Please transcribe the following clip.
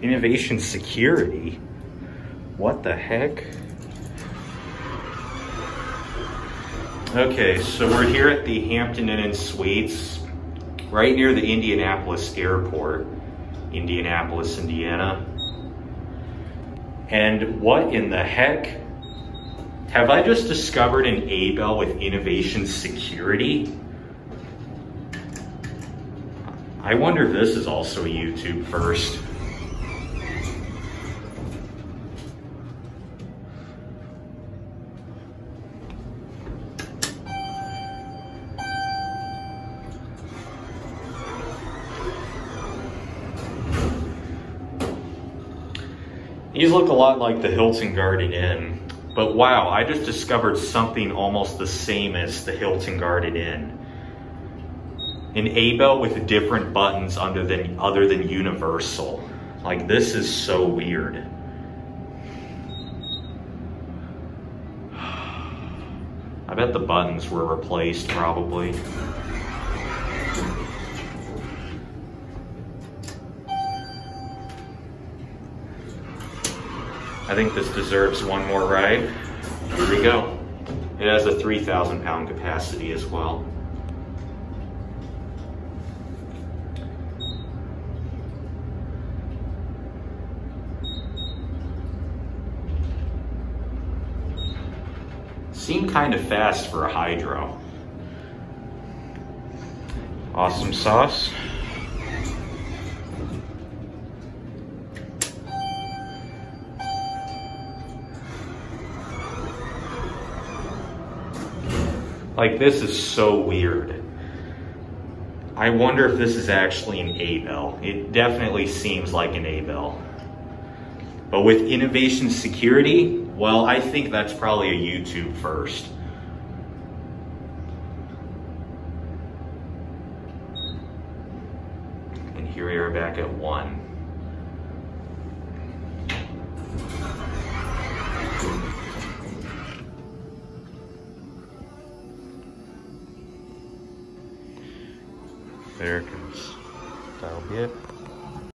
Innovation security? What the heck? Okay, so we're here at the Hampton Inn & Suites, right near the Indianapolis airport, Indianapolis, Indiana. And what in the heck? Have I just discovered an Abell with innovation security? I wonder if this is also a YouTube first. These look a lot like the Hilton Garden Inn, but wow, I just discovered something almost the same as the Hilton Garden Inn. An Abell with different buttons other than universal. Like, this is so weird. I bet the buttons were replaced probably. I think this deserves one more ride. Here we go. It has a 3,000 pound capacity as well. Seemed kind of fast for a hydro. Awesome sauce. Like, this is so weird. I wonder if this is actually an Abell. It definitely seems like an Abell. But with innovation security, well, I think that's probably a YouTube first. And here we are back at 1. There it goes. That'll be it.